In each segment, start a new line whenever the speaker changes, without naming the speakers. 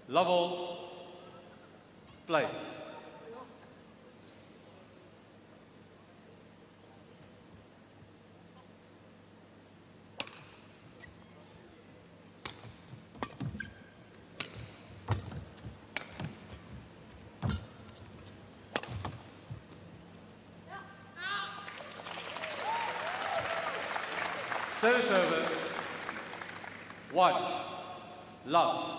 Level. Play. Service over. 1. Love.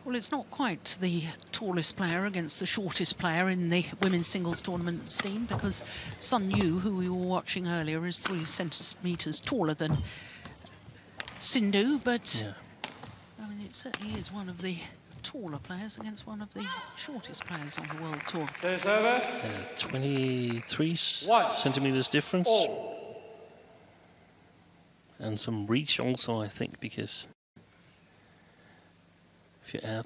Well, it's not quite the tallest player against the shortest player in the women's singles tournament, Steen, because Sun Yu, who we were watching earlier, is 3 centimetres taller than Sindhu, but
yeah.
I mean, it certainly is one of the taller players against one of the shortest players on the World Tour.
Service over.
23 centimetres difference. And some reach also, I think, because if you add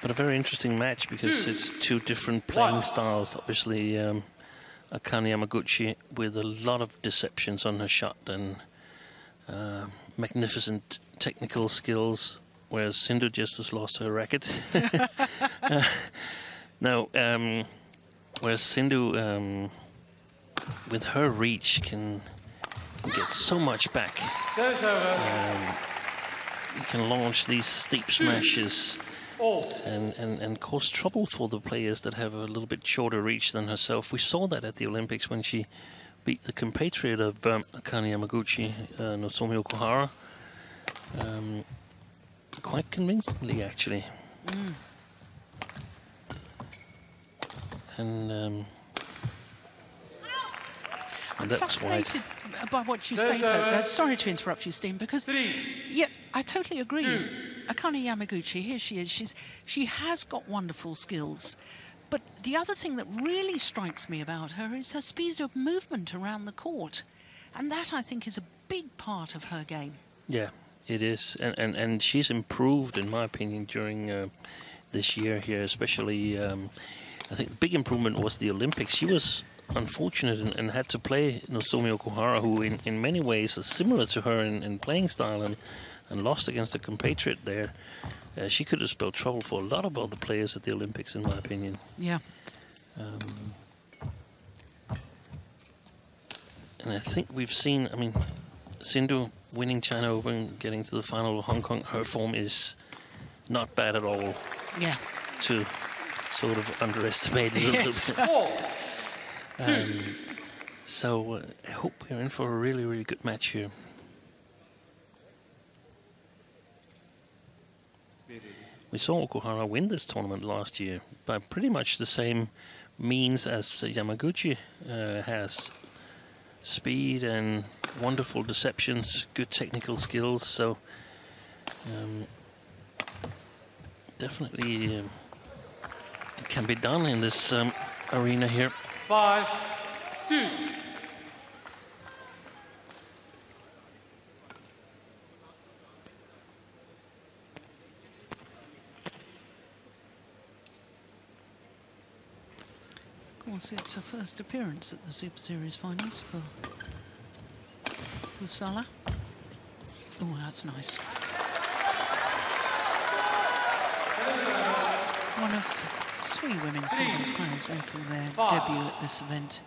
but a very interesting match because it's 2 different playing styles. Obviously, Akane Yamaguchi with a lot of deceptions on her shot and magnificent technical skills, whereas Sindhu just has lost her racket. Whereas Sindhu, with her reach, can get so much back. You can launch these steep smashes and cause trouble for the players that have a little bit shorter reach than herself. We saw that at the Olympics when she beat the compatriot of Akane Yamaguchi, Nozomi Okuhara, quite convincingly, actually. And
I'm
that's
fascinated by what you say, sorry to interrupt you, Steen, because I totally agree. Akane Yamaguchi, here she is. She has got wonderful skills, but the other thing that really strikes me about her is her speed of movement around the court, and that, I think, is a big part of her game.
Yeah, it is, and she's improved, in my opinion, during this year here, especially. I think the big improvement was the Olympics. She was unfortunate and had to play Nozomi Okuhara, who in many ways is similar to her in playing style, and lost against a compatriot there. She could have spelled trouble for a lot of other players at the Olympics, in my opinion.
Yeah.
And I think we've seen, I mean, Sindhu winning China Open, getting to the final of Hong Kong, her form is not bad at all.
Yeah.
To sort of underestimate it a little bit. So I hope we're in for a really, really good match here. We saw Okuhara win this tournament last year by pretty much the same means as Yamaguchi has. Speed and wonderful deceptions, good technical skills, so definitely it can be done in this arena here.
5-2.
Of course, it's her first appearance at the Superseries finals for Pusarla. Oh, that's nice. One of 3 women's singles players making their debut at this event.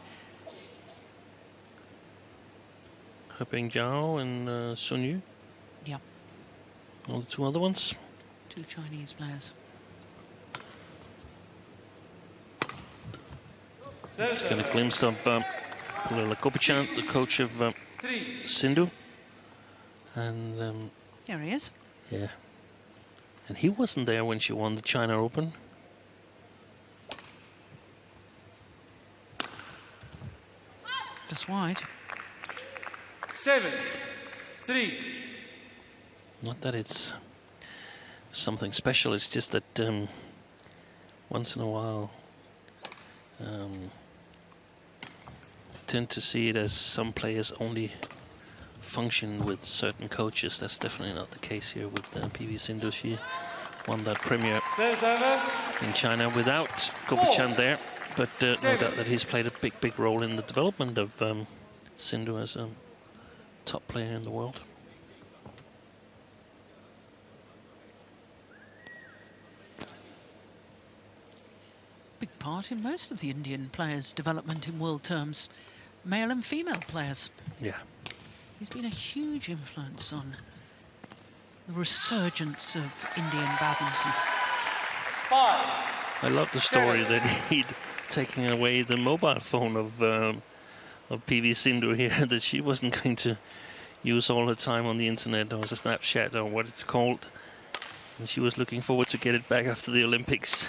Heping Zhao and Sun Yu.
Yeah.
All the 2 other ones.
2 Chinese players.
Just got a glimpse of Pusarla Kopichan, the coach of Sindhu. And
there he is.
Yeah. And he wasn't there when she won the China Open.
Just wide.
7-3.
Not that it's something special, it's just that once in a while tend to see it as some players only function with certain coaches. That's definitely not the case here with PV Sindhu. She won that premier in China without Kopichan there. But no doubt that he's played a big role in the development of Sindhu as a top player in the world.
Big part in most of the Indian players' development in world terms, male and female players.
Yeah.
He's been a huge influence on the resurgence of Indian badminton.
5.
I love the story that he'd taken away the mobile phone of PV Sindhu here, that she wasn't going to use all her time on the internet or a Snapchat or what it's called. And she was looking forward to get it back after the Olympics.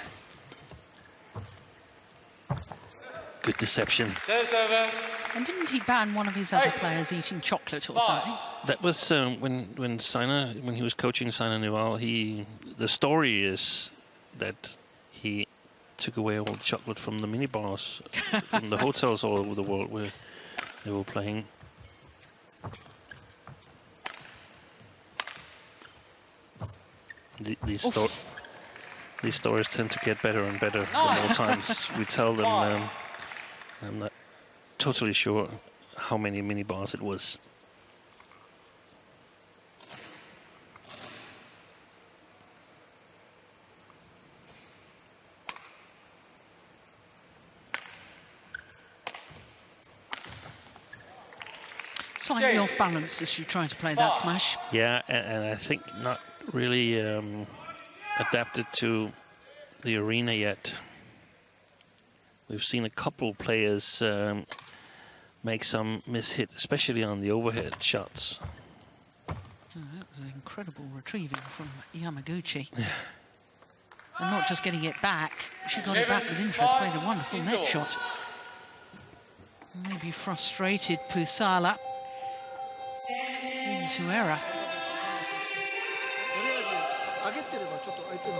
Good deception.
Service over.
And didn't he ban one of his other players eating chocolate or something?
That was when Saina, when he was coaching Saina Nehwal, the story is that he took away all the chocolate from the mini bars from the hotels all over the world where they were playing. These stories tend to get better and better the more times we tell them. I'm not totally sure how many mini bars it was.
Slightly off balance as she tried to play that smash.
Yeah, and I think not really adapted to the arena yet. We've seen a couple players make some miss-hit, especially on the overhead shots.
Oh, that was an incredible retrieving from Yamaguchi. And not just getting it back, she got it back with interest, played a wonderful net shot. Maybe frustrated Pusarla into error.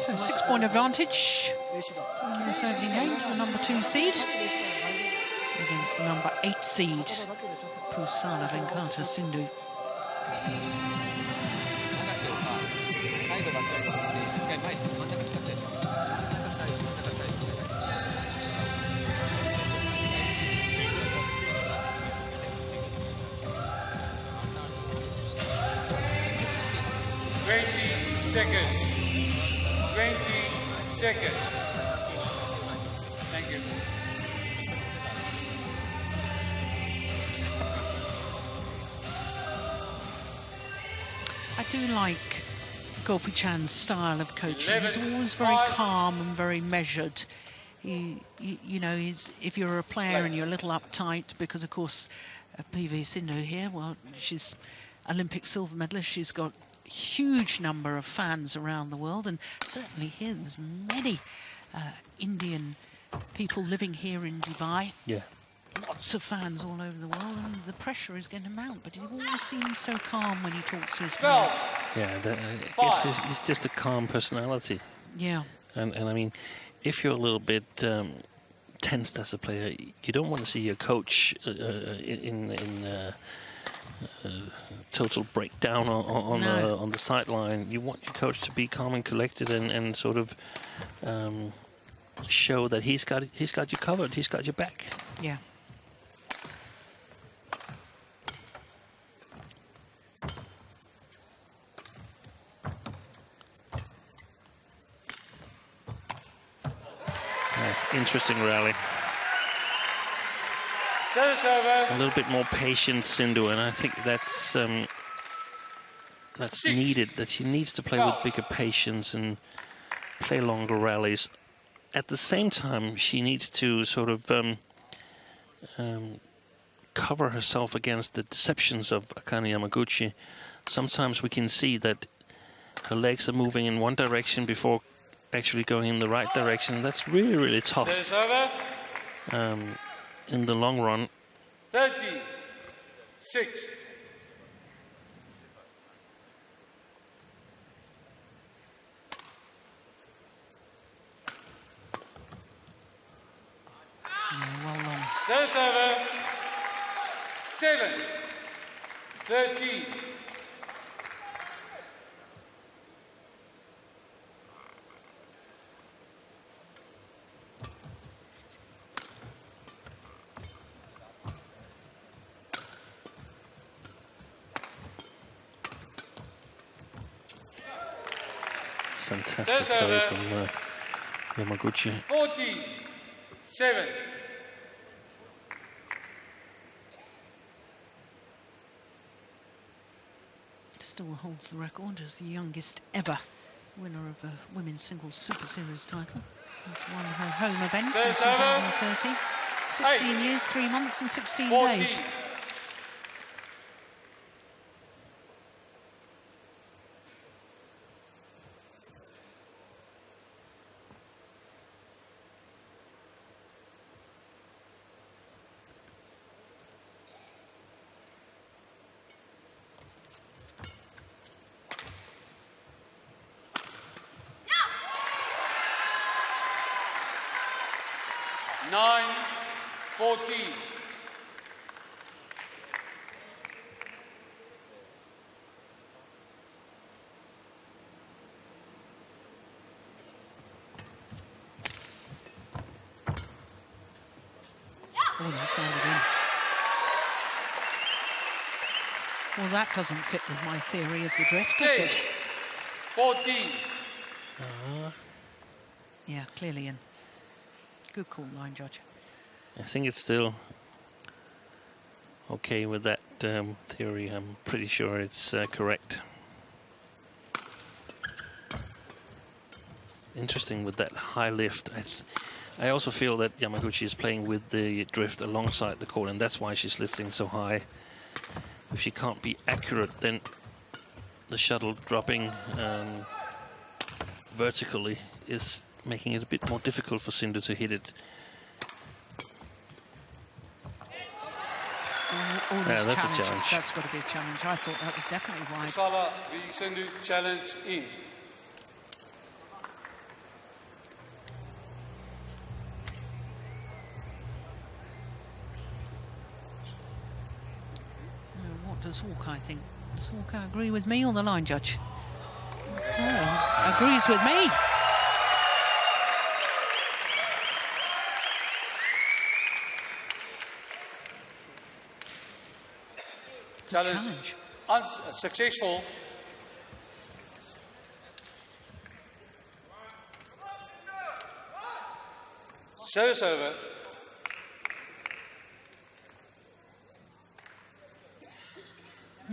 So 6-point advantage in this opening game to the number 2 seed against the number 8 seed, Pusarla Venkata Sindhu.
Seconds. 20 seconds. Thank you.
I do like Gopi Chand's style of coaching. He's always very calm and very measured. You know, if you're a player and you're a little uptight, because of course PV Sindhu here, well, she's Olympic silver medalist. She's got huge number of fans around the world, and certainly here there's many Indian people living here in Dubai.
Yeah,
lots of fans all over the world, and the pressure is going to mount, but he always seems so calm when he talks to his players.
Yeah, I guess he's just a calm personality.
Yeah,
and I mean, if you're a little bit tensed as a player, you don't want to see your coach in total breakdown on the sideline. You want your coach to be calm and collected and sort of show that he's got you covered, he's got your back.
Yeah.
Interesting rally. A little bit more patience, Sindhu, and I think that's needed. That she needs to play with bigger patience and play longer rallies. At the same time, she needs to sort of cover herself against the deceptions of Akane Yamaguchi. Sometimes we can see that her legs are moving in one direction before actually going in the right direction. That's really, really tough. In the long run.
36.
Well done.
Service over. 7. 13.
fantastic play from Yamaguchi.
47.
Still holds the record as the youngest ever winner of a women's singles Super Series title. She won her home event in 2013. 16 years, 3 months and 16 days.
9-14.
Oh, that's landed in. Well, that doesn't fit with my theory of the drift, does it?
14.
Yeah, clearly in. Good call, line judge.
I think it's still okay with that theory. I'm pretty sure it's correct. Interesting with that high lift. I also feel that Yamaguchi is playing with the drift alongside the court, and that's why she's lifting so high. If she can't be accurate, then the shuttle dropping vertically is making it a bit more difficult for Sindhu to hit it.
Yeah,
that's a challenge.
That's got to be a challenge. I thought that was definitely wide.
Pusarla, the Sindhu challenge in.
What does Hawkeye think? Does Hawkeye agree with me or the line judge? Oh, agrees with me.
Challenge unsuccessful. Service over.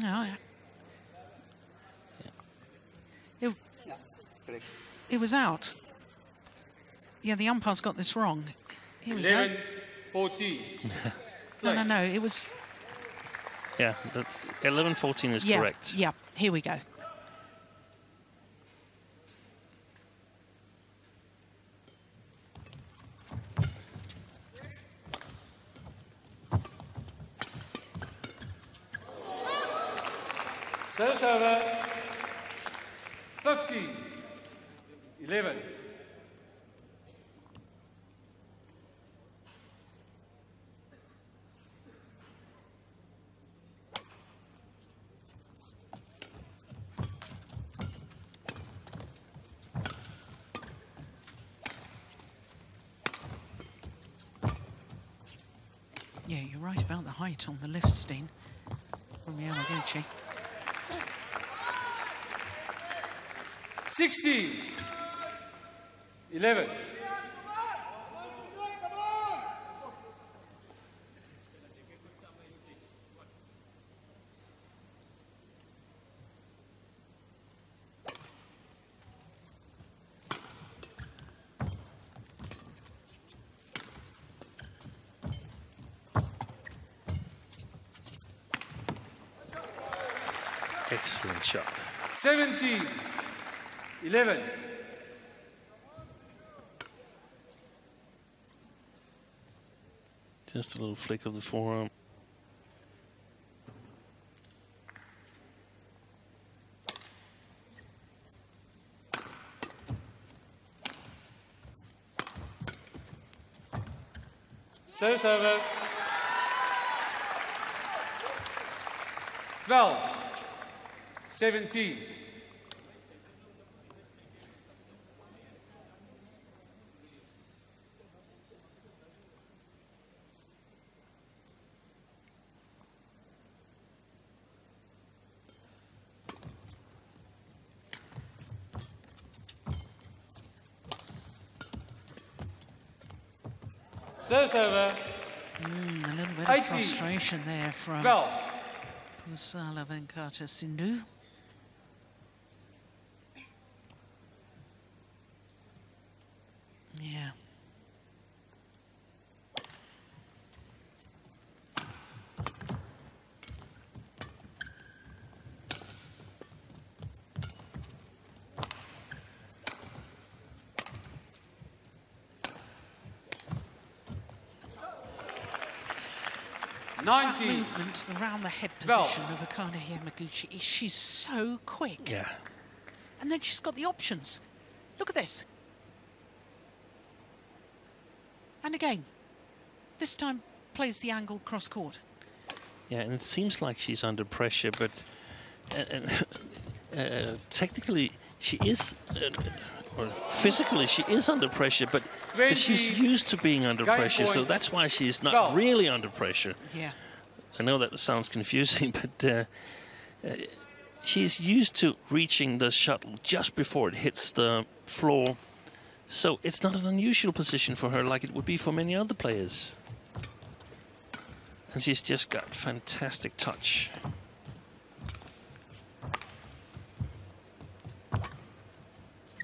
No, it was out. Yeah, the umpire's got this wrong. Here we
11-14.
No, it was...
Yeah, that's 11-14 is correct.
Yeah, here we go.
Service over. 15-11.
Yeah, you're right about the height on the lift, Steen, from Yamaguchi.
16-11.
Excellent shot.
17-11.
Just a little flick of the forearm.
Service over. 12-17. Service over.
A little bit
18.
of frustration there from
12.
Pusarla Venkata Sindhu. Yeah. That movement around the head position of Akane Yamaguchi, she's so quick.
Yeah.
And then she's got the options. Look at this. And again, this time plays the angle cross court.
Yeah, and it seems like she's under pressure, but technically she is, or physically she is under pressure, but she's used to being under pressure, so that's why she's not really under pressure.
Yeah.
I know that sounds confusing, but she's used to reaching the shuttle just before it hits the floor. So it's not an unusual position for her like it would be for many other players. And she's just got fantastic touch.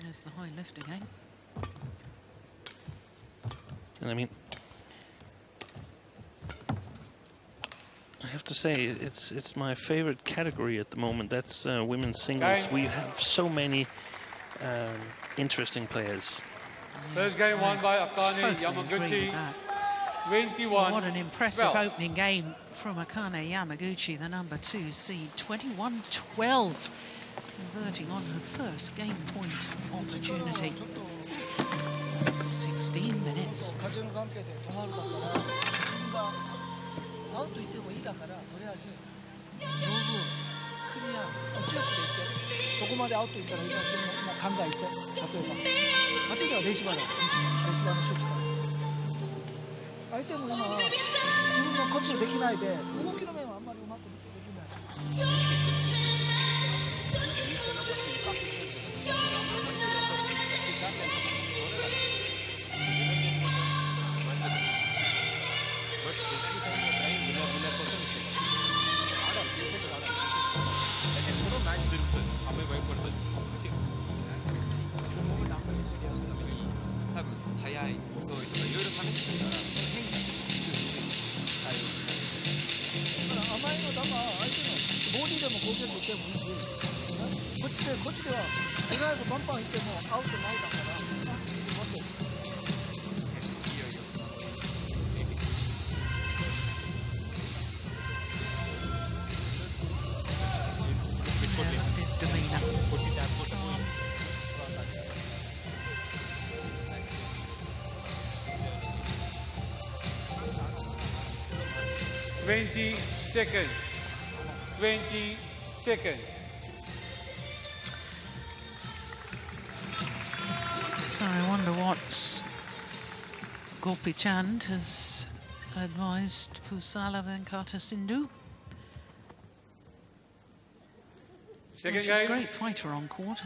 There's the high lift again.
And I mean, I have to say, it's my favorite category at the moment. That's women's singles. We have so many interesting players.
First game won by Akane Yamaguchi. 21.
What an impressive opening game from Akane Yamaguchi, the number 2 seed. 21-12, converting on her first game point opportunity. 16 minutes. His demeanor.
20 seconds. 20 seconds.
So I wonder what Gopi Chand has advised Pusarla Venkata Sindhu.
Second
She's a
game.
great fighter on court.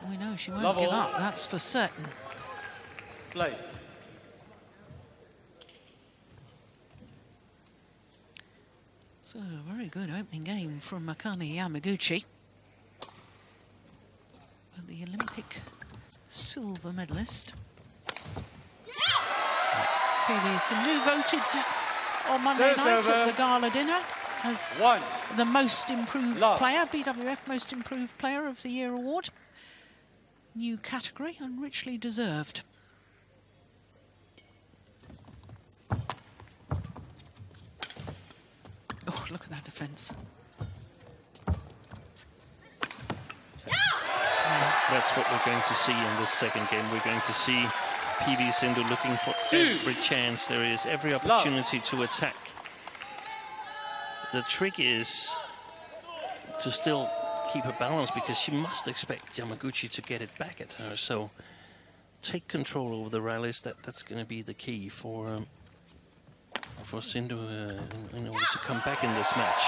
We know she won't give up, that's for certain.
Play.
So a very good opening game from Akane Yamaguchi. But the Olympic silver medalist. PV Sindhu voted on Monday night at the gala dinner as the most improved player, BWF Most Improved Player of the Year award. New category and richly deserved. Oh, look at that defence.
That's what we're going to see in this second game. We're going to see PV Sindhu looking for every chance there is, every opportunity to attack. The trick is to still keep her balance because she must expect Yamaguchi to get it back at her. So take control over the rallies. That's going to be the key for Sindhu in order to come back in this match.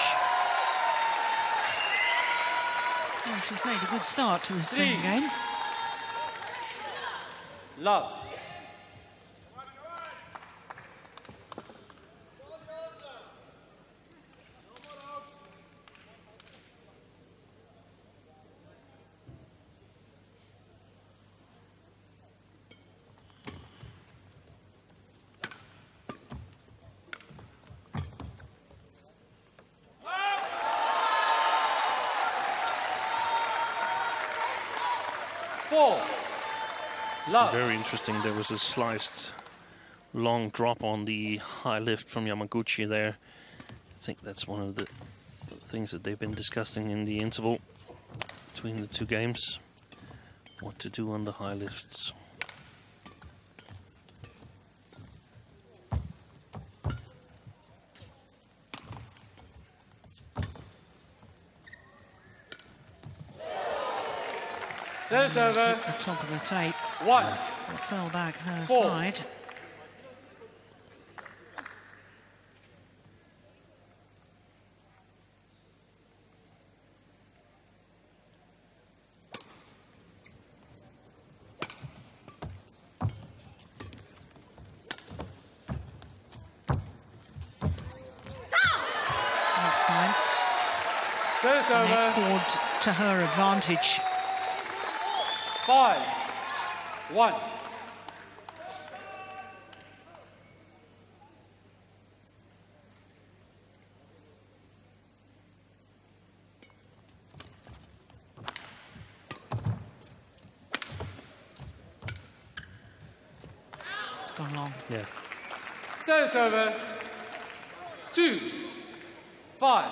Well, she's made a good start to this second game.
Love. 4. Love.
Very interesting. There was a sliced long drop on the high lift from Yamaguchi there. I think that's one of the things that they've been discussing in the interval between the two games. What to do on the high lifts.
Service over.
At the top of the tape.
1.
It fell back her
4.
side. That time.
Service
And it
over.
poured to her advantage.
5. 1.
It's gone long.
Yeah.
Service over. 2. 5.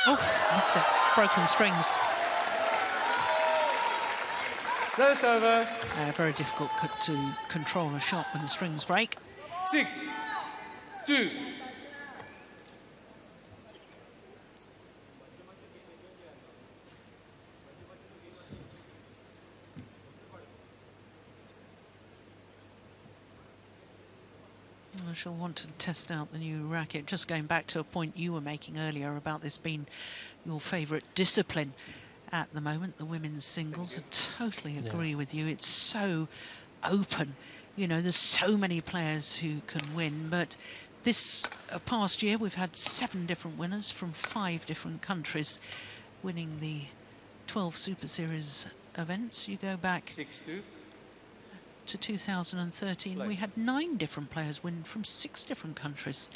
Oh, missed it. Broken strings.
Service over.
Very difficult to control a shot when the strings break.
6. 2.
I shall want to test out the new racket. Just going back to a point you were making earlier about this being your favourite discipline at the moment, the women's singles. I totally agree with you. It's so open. You know, there's so many players who can win, but this past year we've had 7 different winners from 5 different countries winning the 12 Super Series events. You go back
6-2.
to 2013, we had 9 different players win from 6 different countries.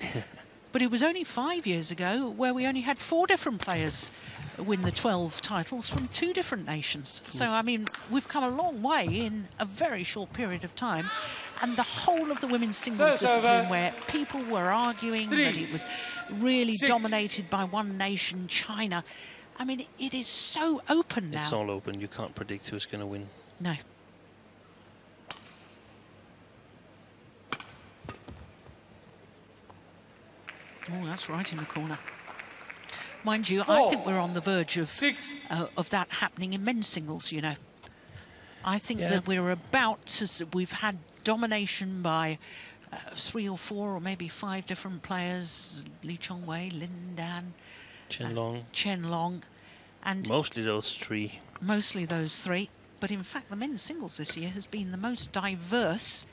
But it was only 5 years ago where we only had 4 different players win the 12 titles from 2 different nations. So, I mean, we've come a long way in a very short period of time. And the whole of the women's singles discipline, where people were arguing that it was really dominated by one nation, China. I mean, it is so open now.
It's all open. You can't predict who's going to win.
No. Oh, that's right in the corner. Mind you, I think we're on the verge of that happening in men's singles, you know. I think that we're about to... We've had domination by 3 or 4 or maybe 5 different players. Lee Chong-wei, Lin Dan, Chen Long. And
mostly those 3.
Mostly those 3. But in fact, the men's singles this year has been the most diverse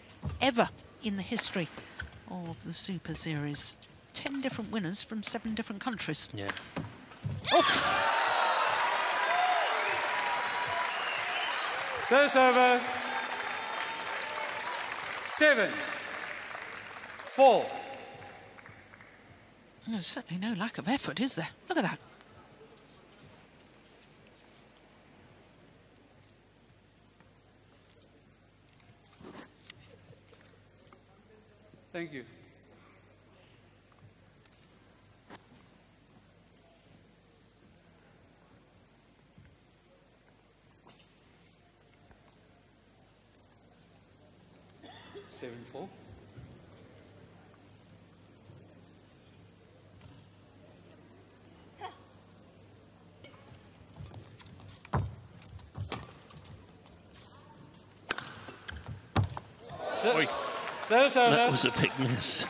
ever in the history of the Super Series. 10 different winners from 7 different countries.
Yeah.
Service over. 7. 4.
There's certainly no lack of effort, is there? Look at that.
Thank you. Seven, 4.
Oi. That was a big miss.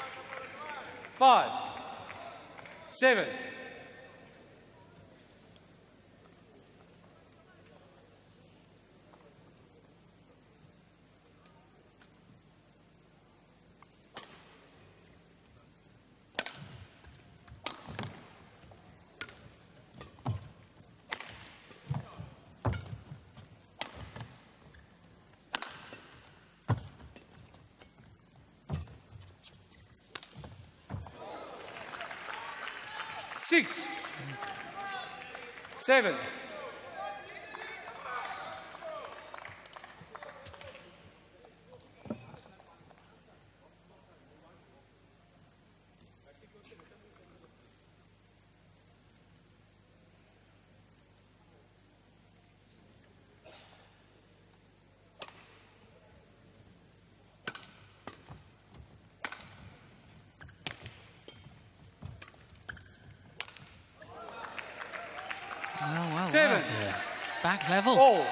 5. 7. 6, 7.
Well,
7.
Yeah.
back level.
4.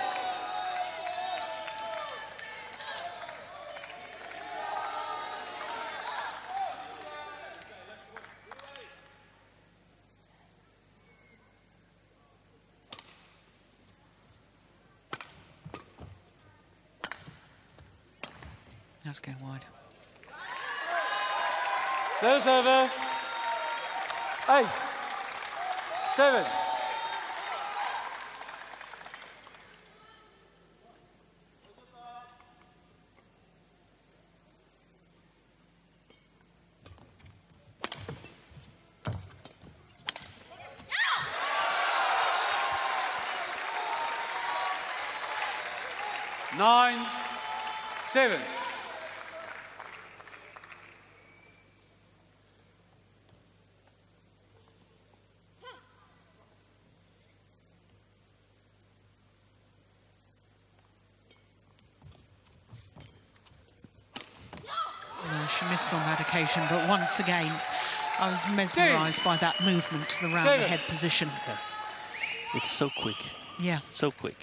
That's going wide.
Service over. 8, 7. Nine, 7.
No, she missed on that occasion, but once again, I was mesmerised by that movement to the round the head position.
Yeah. It's so quick.
Yeah.
So quick.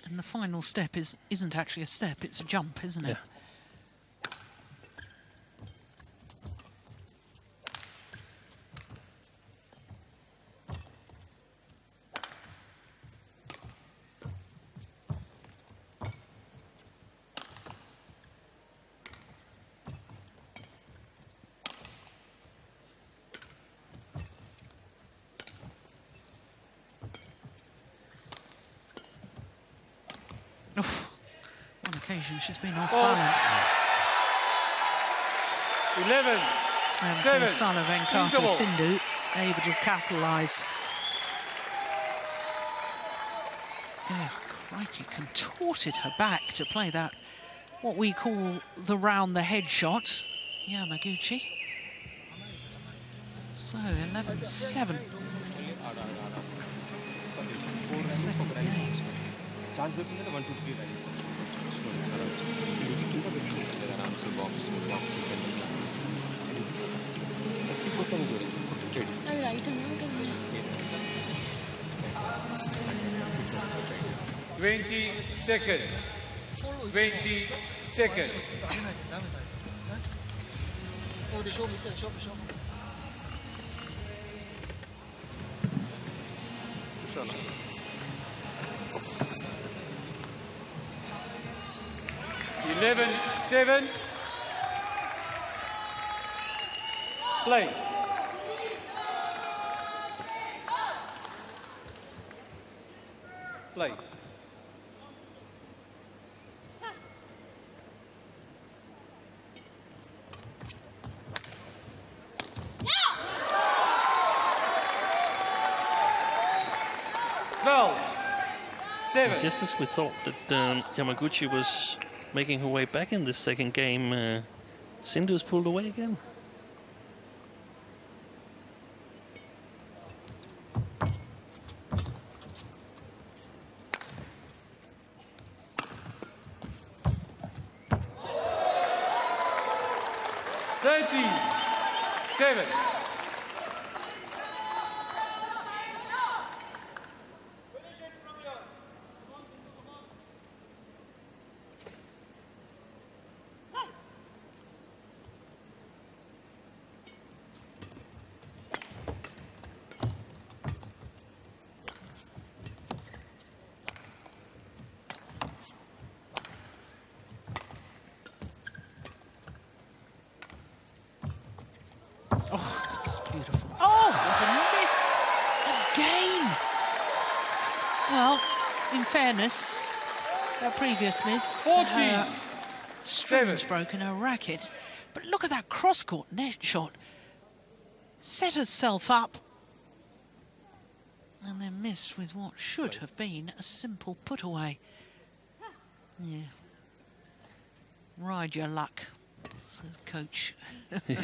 And the final step isn't actually a step, it's a jump, isn't it?
Yeah.
Oof. On occasion, she's been off balance.
11,
And
7.
Pusarla Venkata
Interval.
Sindhu able to capitalise. Oh, crikey, contorted her back to play that, what we call the round the head shot. Yamaguchi. So, 11-7. Second game.
Charge देते हैं ना 1 2 3 right slowly आराम से क्यों ना बिल्कुल आराम से बॉक्स में सेंटर में एक्टिव होता नहीं जोड़े रेडी
राइट है
20 seconds. 20 seconds.
おで勝負いったで勝負
11-7. Play. Play.
Just as we thought that Yamaguchi was making her way back in this second game, Sindhu's pulled away again.
Seven.
Oh, that's beautiful. Oh, what a miss again. Well, in fairness, her previous miss, her string was broken, her racket, But look at that cross-court net shot. Set herself up and then missed with what should have been a simple put-away. Yeah. Ride your luck, says coach.
Yeah.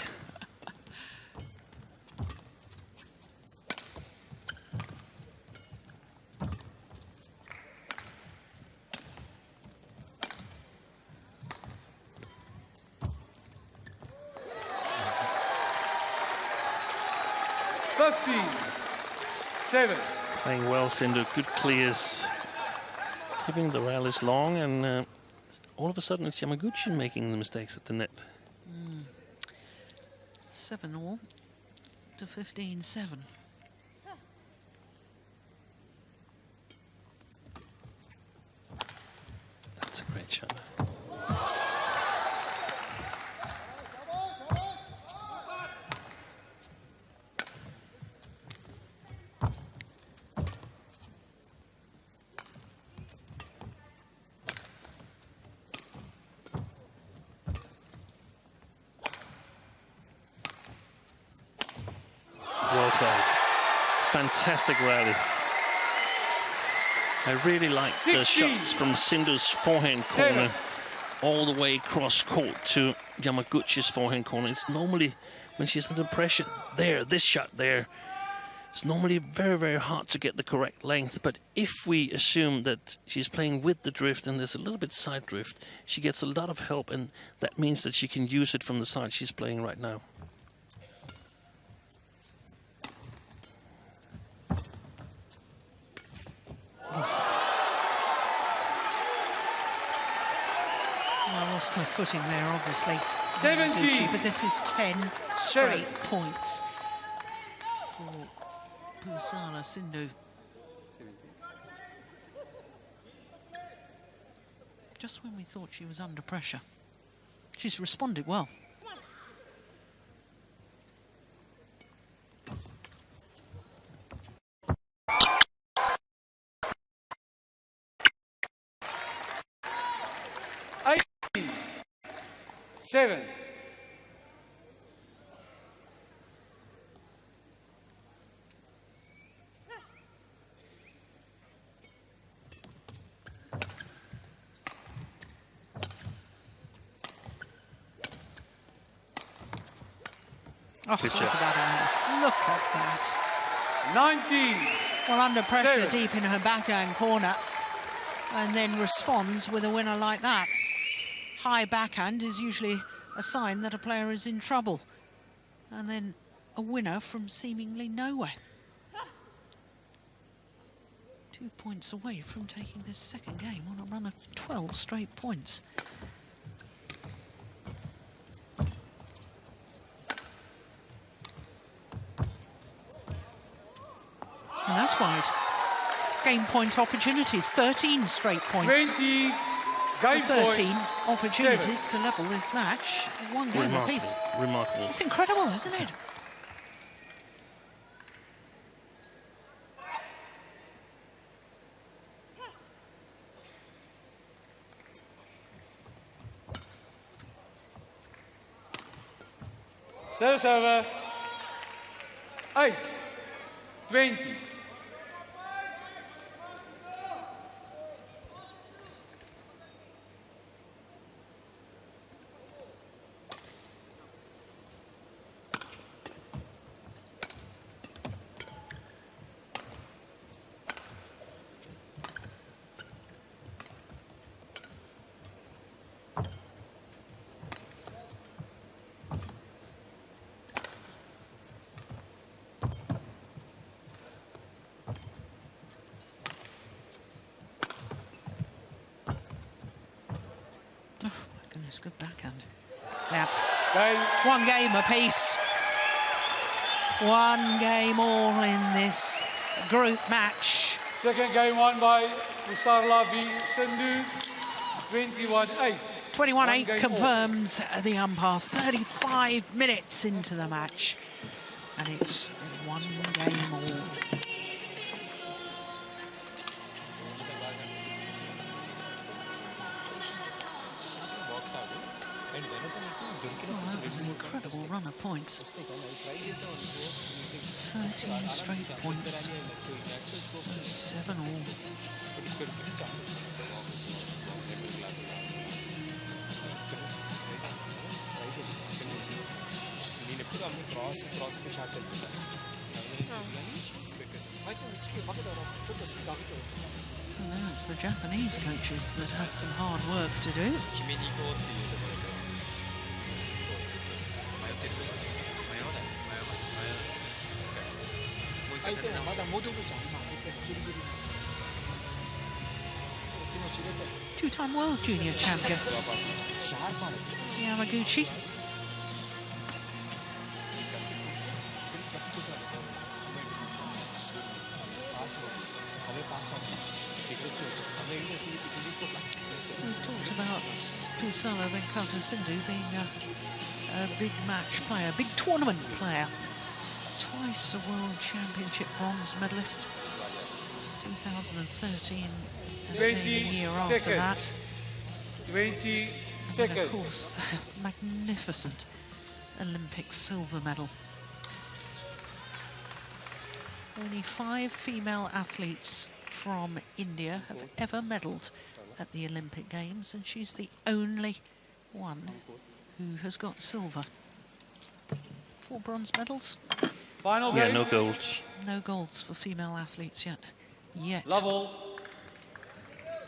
Playing well, Sindhu. Good clears. Keeping the rallies long, and all of a sudden it's Yamaguchi making the mistakes at the net.
7-all to 15-7.
That's a great shot. Well played. Fantastic rally. I really like the shots from Sindhu's forehand corner all the way cross court to Yamaguchi's forehand corner. It's normally, when she's under pressure, this shot there, it's normally very, very hard to get the correct length. But if we assume that she's playing with the drift and there's a little bit side drift, she gets a lot of help, and that means that she can use it from the side she's playing right now.
Well, lost her footing there, obviously. 17. But this is 10 straight points for Pusarla Sindhu. Just when we thought she was under pressure, she's responded well.
Seven.
Oh, look at that, Andy. Look at that.
19.
Well, under pressure
7.
deep in her backhand corner, and then responds with a winner like that. High backhand is usually a sign that a player is in trouble. And then a winner from seemingly nowhere. 2 points away from taking this second game on a run of 12 straight points. And that's wide. Game point opportunities, 13 straight points.
20. Game
13
point.
opportunities
7.
to level this match. One game apiece.
Remarkable.
It's incredible, isn't it?
Service over. 8. 20.
Goodness, good backhand. Yeah.
Game.
One game apiece. One game all in this group match.
Second game won by Pusarla v Sindhu. 21-8.
21-8 confirms the umpires. 35 minutes into the match. And it's one game all. Oh, that was an incredible run of points. 13 straight points. 7 all. So now it's the Japanese coaches that have some hard work to do. Two-time world junior champion Yamaguchi. We talked about Pusarla and Sindhu being a big match player, big tournament player. Twice a World Championship bronze medalist. 2013 and then the year after that.
20
and
seconds.
of course, magnificent Olympic silver medal. Only 5 female athletes from India have ever medalled at the Olympic Games, and she's the only one who has got silver. 4 bronze medals.
Final
Yeah,
game.
no golds.
No golds for female athletes yet.
Level.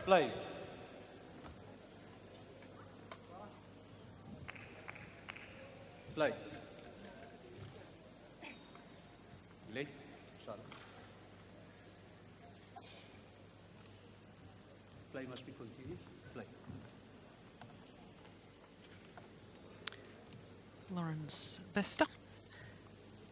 Play. Play. Late. Sorry. Play must be continued. Play.
Lawrence Vesta.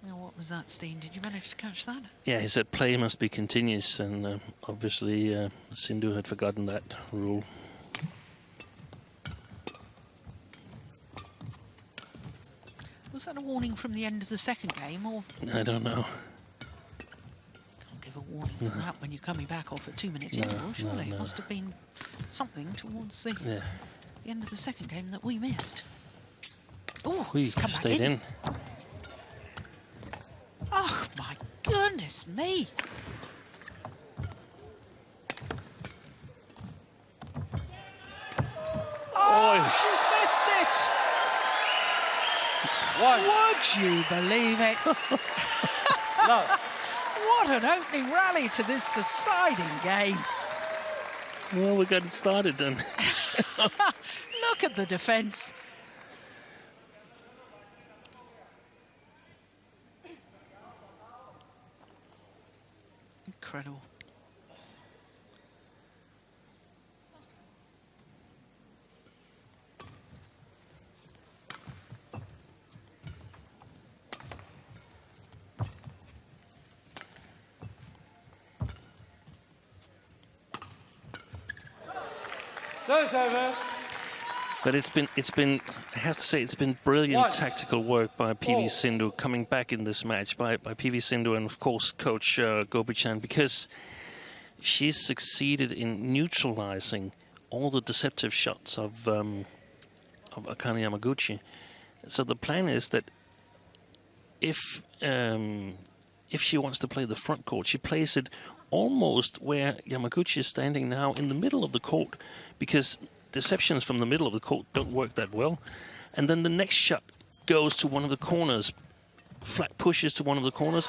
Now, what was that, Steen? Did you manage to catch that?
Yeah, he said play must be continuous, and obviously Sindhu had forgotten that rule.
Was that a warning from the end of the second game, or?
I don't know.
Can't give a warning for that when you're coming back off at 2-minute interval, surely. It must have been something towards the end of the second game that we missed. Oh,
We
it's come back
stayed in.
Oh, my goodness me. Oh, she's missed it. Would you believe it?
No.
What an opening rally to this deciding game.
Well, we got it started then.
Look at the defence. Incredible.
Service over.
But it's been, I have to say, it's been brilliant tactical work by PV Sindhu coming back in this match, by PV Sindhu and, of course, Coach Gopi-chan, because she's succeeded in neutralizing all the deceptive shots of Akane Yamaguchi. So the plan is that if she wants to play the front court, she plays it almost where Yamaguchi is standing now, in the middle of the court, because deceptions from the middle of the court don't work that well. And then the next shot goes to one of the corners, flat pushes to one of the corners.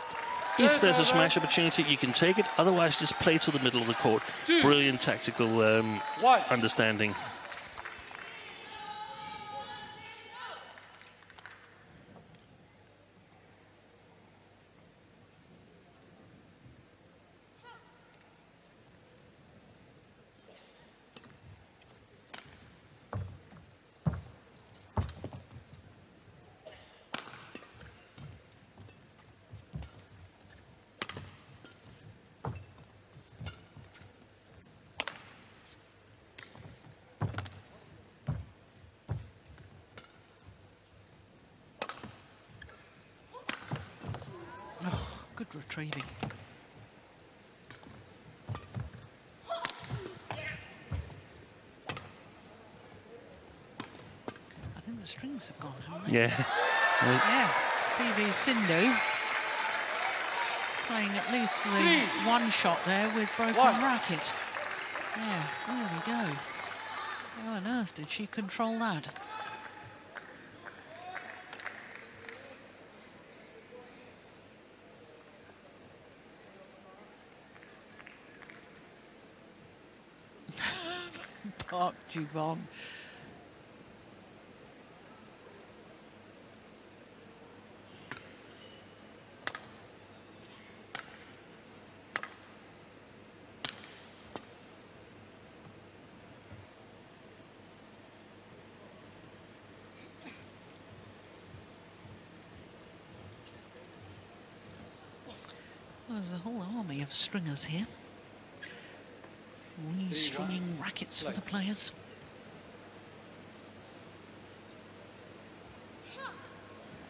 If there's a smash opportunity, you can take it. Otherwise, just play to the middle of the court. Brilliant tactical understanding.
Good retrieving. I think the the strings have gone, haven't they?
Yeah.
Yeah. PV Sindhu playing at least the one shot there with broken racket. Yeah, there we go. How on earth did she control that? Park Jubon. There's a whole army of stringers here. Re-stringing rackets for the players.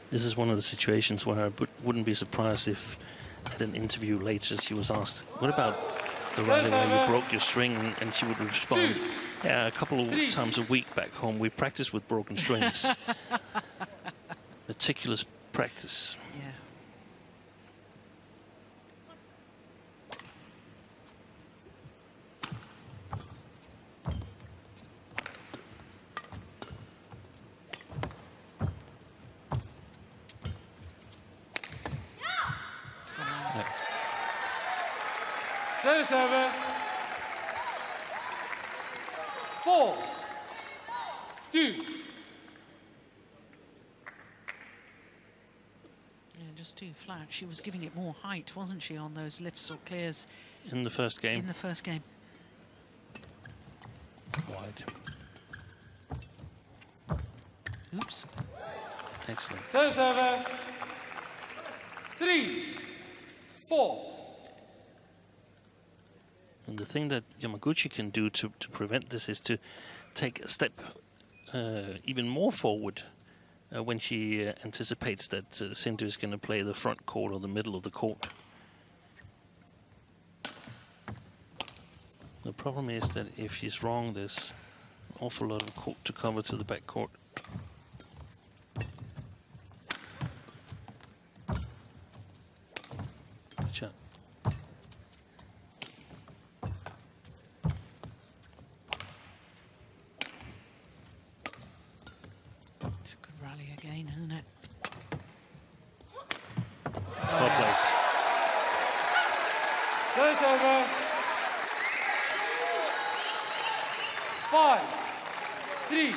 This is one of the situations where I wouldn't be surprised if at an interview later she was asked, what about the rally where you broke your string? And she would respond, yeah, a couple of times a week back home we practice with broken strings. Meticulous practice.
Yeah.
Service over. 4, 2.
Yeah, just too flat. She was giving it more height, wasn't she, on those lifts or clears?
In the first game.
In the first game.
Wide.
Oops.
Excellent.
Service over. 3, 4.
And the thing that Yamaguchi can do to prevent this is to take a step even more forward when she anticipates that Sindhu is going to play the front court or the middle of the court. The problem is that if she's wrong, there's an awful lot of court to cover to the back court. Good shot.
It's a good rally again, isn't it?
Well played.
Service over. 5, 3.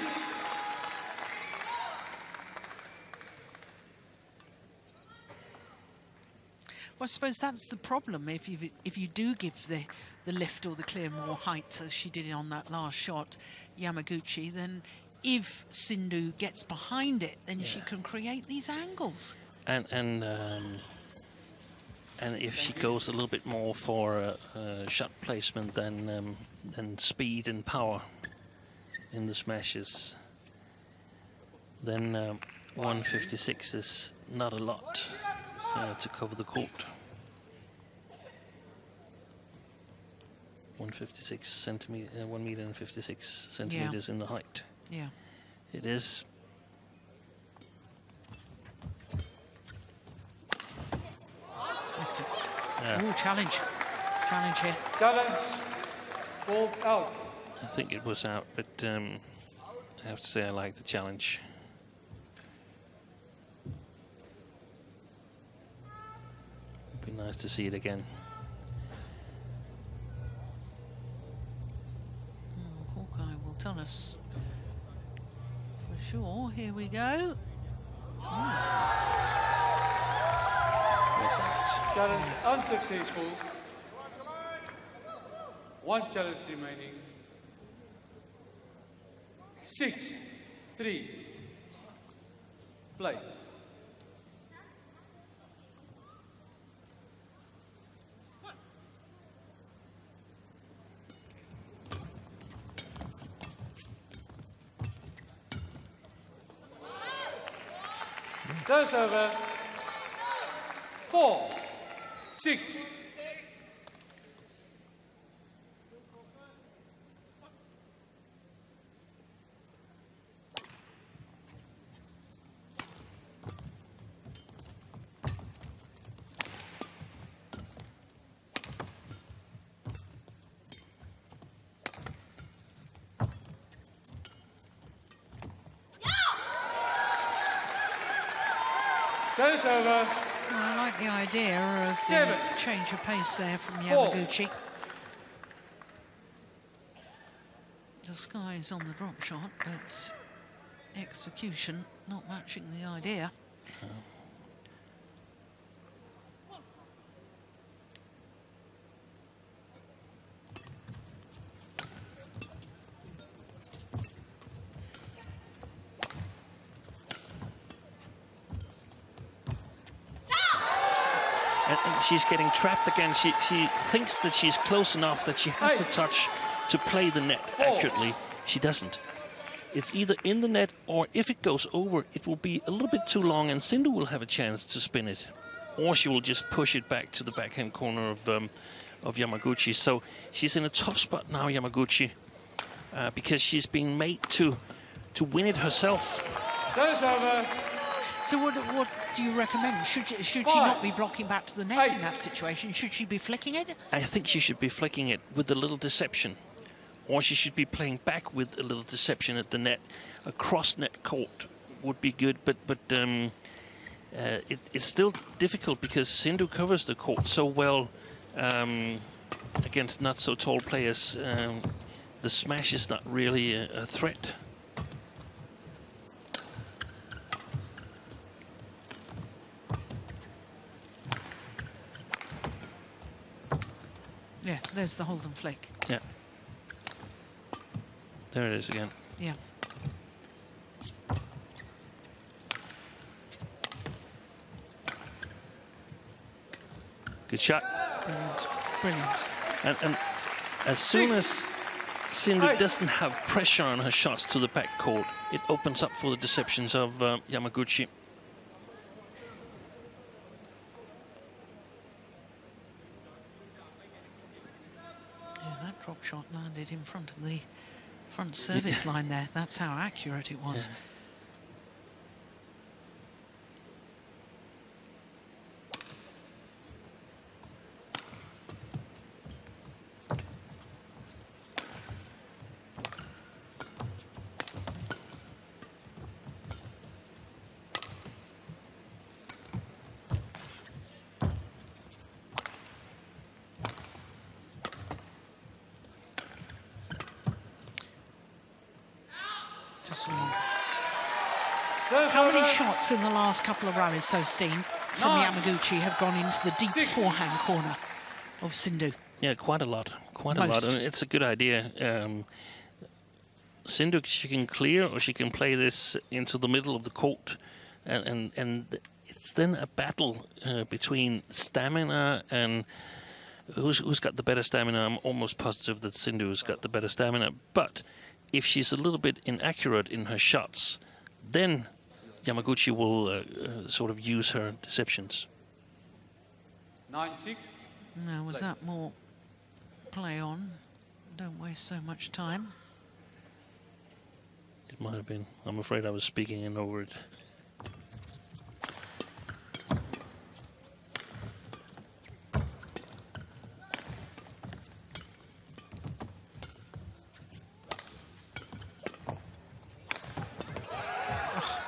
Well, I suppose that's the problem. If you do give the lift or the clear more height, as she did on that last shot, Yamaguchi, then if Sindhu gets behind it, then she can create these angles.
And if she goes a little bit more for shot placement than speed and power in the smashes, then 156 is not a lot to cover the court. 156 centimeter, 1 meter and 56 centimeters in the height.
Yeah.
It is.
Missed it.
Yeah.
Ooh, challenge. Challenge here.
Challenge. Ball out.
I think it was out, but I have to say I like the challenge. Be nice to see it again.
Oh, Hawkeye will tell us for sure. Here we go.
What's that?
Challenge unsuccessful. 1 challenge remaining. 6, 3. Play. Service over. 4, 6. Service over.
Well, I like the idea of the
7.
change of pace there from
4.
Yamaguchi. The sky's on the drop shot, but execution not matching the idea.
And she's getting trapped again. She thinks that she's close enough that she has the touch to play the net accurately. She doesn't. It's either in the net, or if it goes over, it will be a little bit too long and Sindhu will have a chance to spin it. Or she will just push it back to the backhand corner of Yamaguchi. So she's in a tough spot now, Yamaguchi, because she's being made to win it herself.
Service over.
So what do you recommend? Should she not be blocking back to the net in that situation? Should she be flicking it?
I think she should be flicking it with a little deception. Or she should be playing back with a little deception at the net. A cross-net court would be good, but it's still difficult because Sindhu covers the court so well against not-so-tall players. The smash is not really a threat.
Yeah, there's the hold and flick.
Yeah. There it is again.
Yeah.
Good shot.
Brilliant. Brilliant.
And as soon as Sindhu doesn't have pressure on her shots to the back court, it opens up for the deceptions of Yamaguchi.
Yeah, that drop shot landed in front of the front service line there. That's how accurate it was.
Yeah.
How many shots in the last couple of rallies, so Steen, from Yamaguchi have gone into the deep forehand corner of Sindhu?
Yeah, quite a lot. Quite a lot. And it's a good idea. Sindhu, she can clear or she can play this into the middle of the court. And it's then a battle between stamina and who's got the better stamina. I'm almost positive that Sindhu's got the better stamina. But if she's a little bit inaccurate in her shots, then Yamaguchi will sort of use her deceptions.
9-6.
Now, was that more play on? Don't waste so much time.
It might have been. I'm afraid I was speaking in over it.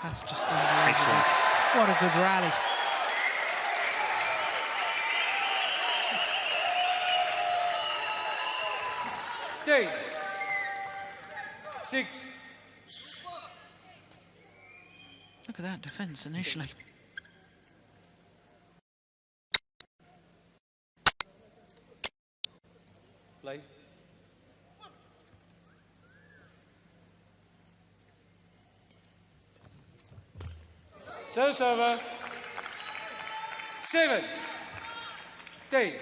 That's just unbelievable.
Excellent.
What a good rally.
Day. 6.
Look at that defence initially.
Play. Service over. 7. Day.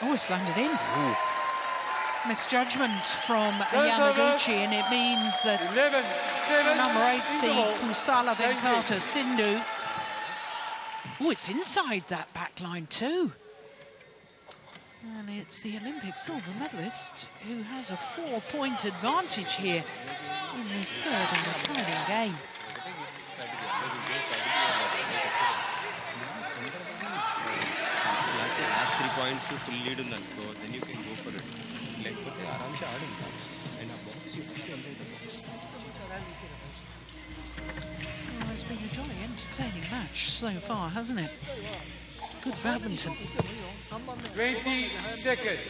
Oh, it's landed in.
Ooh.
Misjudgment from Yamaguchi, and it means that
11-7.
number 8 seed
Interval.
Pusarla
Thank you.
Venkata Sindhu Oh, it's inside that back line too. And it's the Olympic silver medalist who has a 4-point advantage here in this third and deciding game.
Last 3 points full lead undanko, then you can go for it. Lekapothe aramse aadunta. And a box, you have to enter the box.
Well, it's been a jolly entertaining match so far, hasn't it? Good badminton.
20 seconds.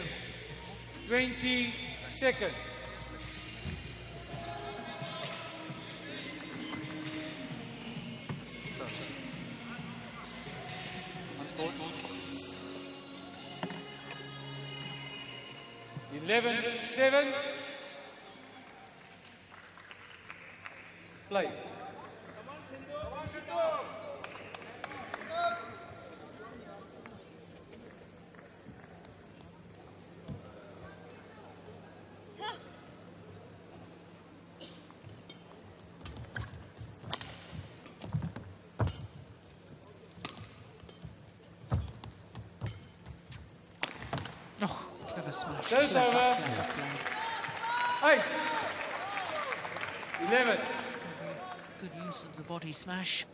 20 seconds. Eleven, 7. Play.
Oh, clever smash.
Goes
Clever,
over.
clever play.
8. 11.
Good use of the body smash.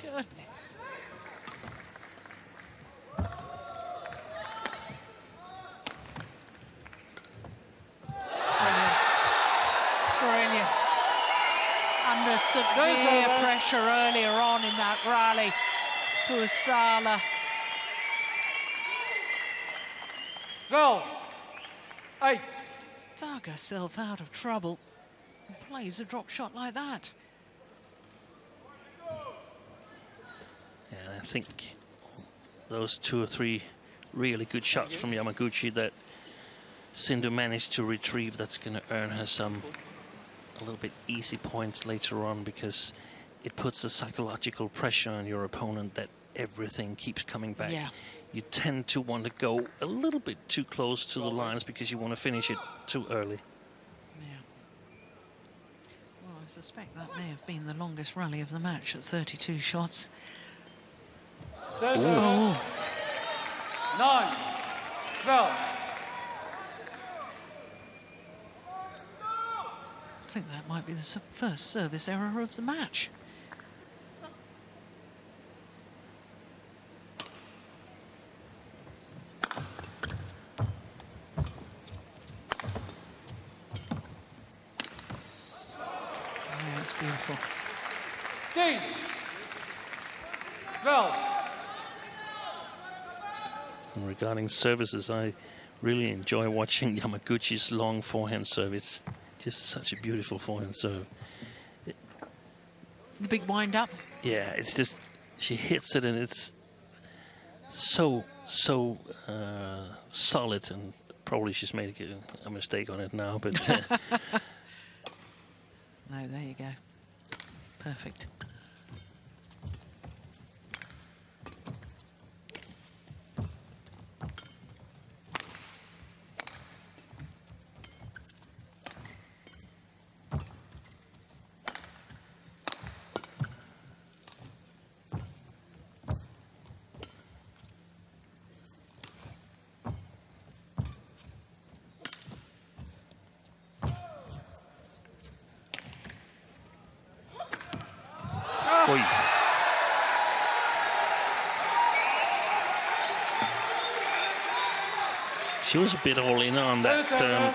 Goodness. Brilliant. Brilliant. Under severe pressure earlier on in that rally. Pusarla.
12. 8.
Dug herself out of trouble and plays a drop shot like that.
And I think those 2 or 3 really good shots from Yamaguchi that Sindhu managed to retrieve, that's going to earn her a little bit easy points later on, because it puts the psychological pressure on your opponent that everything keeps coming back.
Yeah.
You tend to want to go a little bit too close to the lines because you want to finish it too early.
Yeah. Well, I suspect that may have been the longest rally of the match at 32 shots.
Oh. 9. 12.
I think that might be the first service error of the match. Yeah, it's beautiful.
10. 12.
And regarding services, I really enjoy watching Yamaguchi's long forehand serve. It's just such a beautiful forehand serve.
The big wind up.
Yeah, it's just, she hits it and it's so solid, and probably she's made a mistake on it now, but
No, there you go. Perfect.
Oi. She was a bit all in on that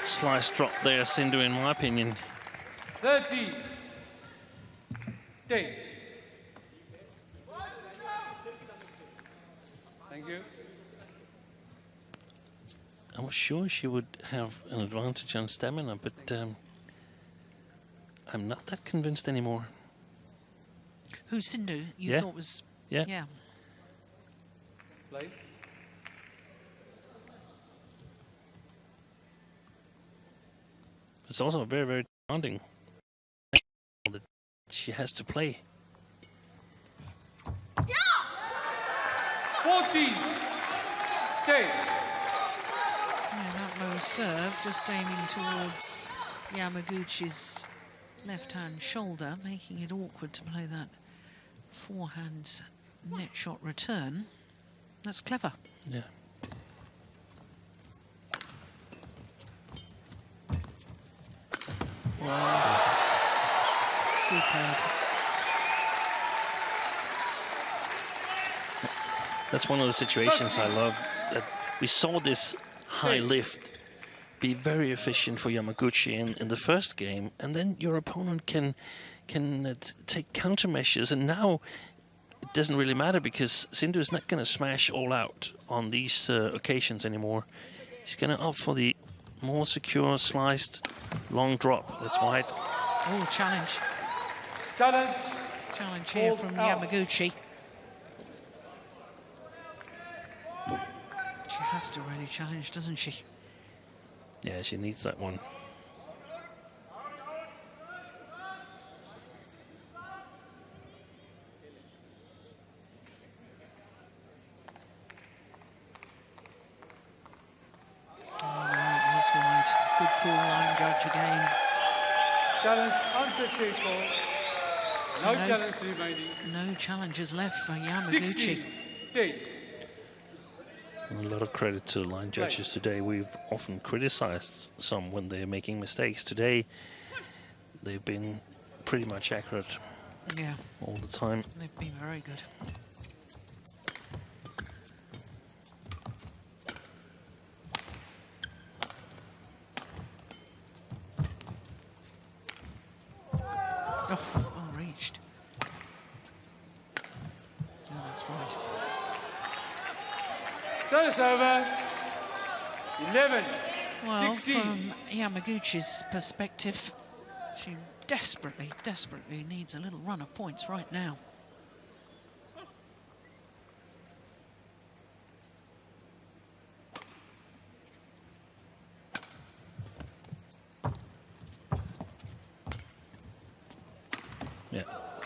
slice drop there, Sindhu, in my opinion.
30. 10. Thank you.
I was sure she would have an advantage on stamina, but I'm not that convinced anymore.
Who, Sindhu, you
Yeah.
thought was...
Yeah.
Yeah.
Play.
It's also very, very demanding that she has to play.
14. Take.
Yeah, that low serve, just aiming towards Yamaguchi's left-hand shoulder, making it awkward to play that forehand net shot return. That's clever.
Yeah.
Wow. Superb.
That's one of the situations I love, that we saw this high lift be very efficient for Yamaguchi in the first game, and then your opponent can take countermeasures, and now it doesn't really matter because Sindhu is not going to smash all out on these occasions anymore. He's going to opt for the more secure sliced long drop. That's wide.
Oh, challenge.
Challenge.
Challenge here
Hold
from
out.
Yamaguchi. She has to really challenge, doesn't she?
Yeah, she needs that one.
That's right. Good call, line judge again.
Challenge unsuccessful.
So
No challenge remaining.
No challenges left for Yamaguchi.
16. Take.
A lot of credit to line judges today. We've often criticized some when they're making mistakes. Today, they've been pretty much accurate
Yeah,
all the time.
they've been very good. Oh, well reached. Yeah, that's right.
Service over. 11.
Well,
16.
from Yamaguchi's perspective, she desperately, desperately needs a little run of points right now.
Yeah,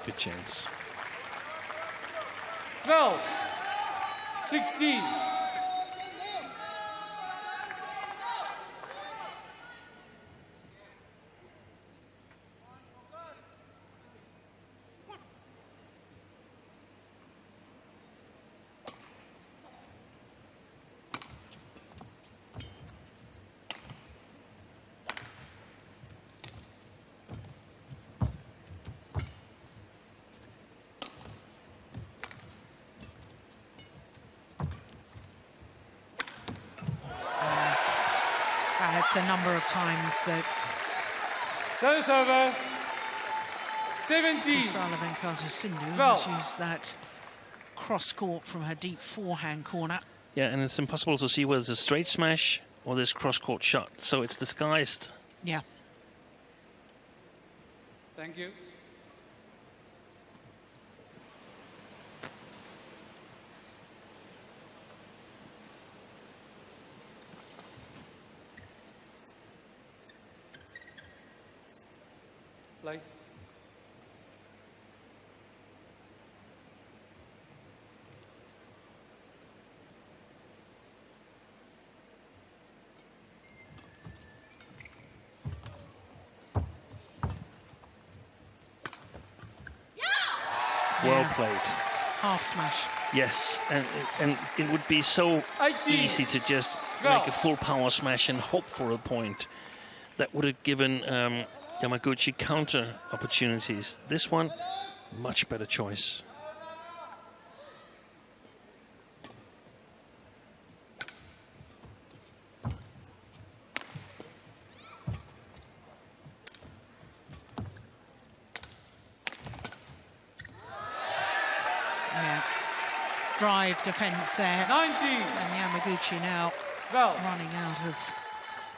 good chance.
12. 16.
It's a number of times that
Service over. 17.
Pusarla Venkata Sindhu
Well.
has used that cross-court from her deep forehand corner.
Yeah, and it's impossible to see whether it's a straight smash or this cross-court shot. So it's disguised.
Yeah.
Thank you. Play.
Well played.
Half smash.
Yes, and it would be so
18.
easy to just
Go.
make a full power smash and hope for a point. That would have given Yamaguchi counter opportunities. This one, much better choice.
Yeah. Drive defence there.
19.
And Yamaguchi now
12.
running out of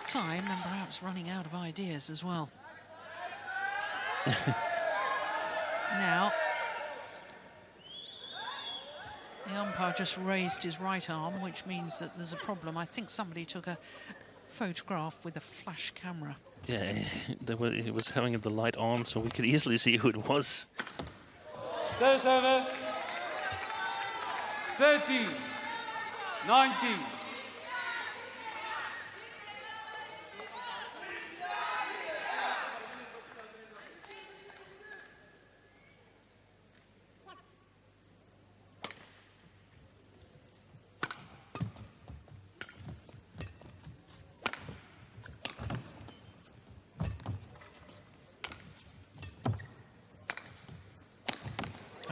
time and perhaps running out of ideas as well. Now, the umpire just raised his right arm, which means that there's a problem. I think somebody took a photograph with a flash camera.
Yeah, he was having the light on, so we could easily see who it was.
Service over. 13, 19.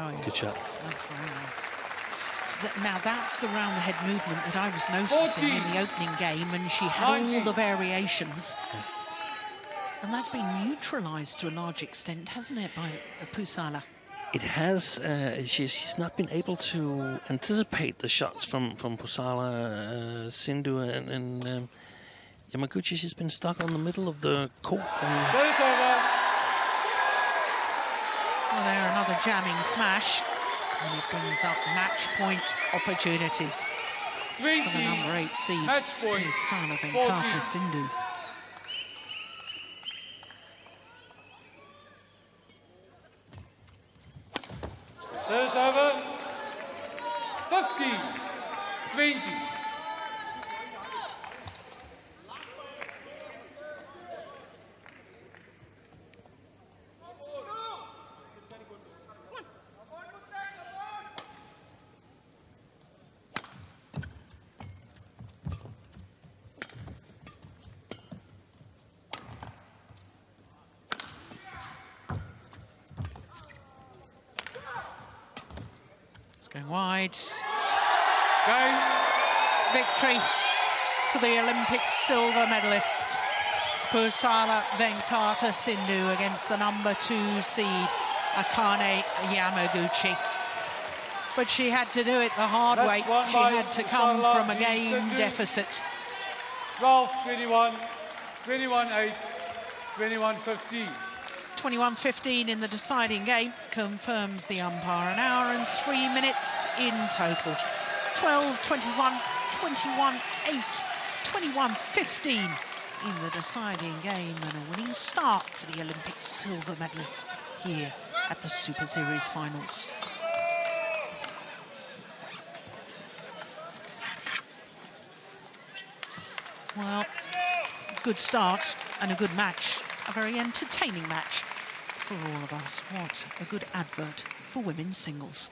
Oh, yes.
Good shot.
That's very nice. Now, that's the round-the-head movement that I was noticing in the opening game, and she had all the variations. And that's been neutralised to a large extent, hasn't it, by Pusarla?
It has. She's not been able to anticipate the shots from Pusarla, Sindhu, and Yamaguchi. She's been stuck on the middle of the court.
Well, there, another jamming smash. And it brings up match point opportunities for the number 8 seed, Pusarla Sindhu.
Service over. 15, 20.
Going wide.
Game.
Victory to the Olympic silver medalist, Pusarla Sindhu, against the number 2 seed, Akane Yamaguchi. But she had to do it the hard way. She had to come from a game deficit.
12-21, 21-8, 21-15.
21-15 in the deciding game, confirms the umpire. An hour and 3 minutes in total. 12-21, 21-8, 21-15 in the deciding game, and a winning start for the Olympic silver medalist here at the Super Series finals. Well, good start and a good match. A very entertaining match for all of us. What a good advert for women's singles.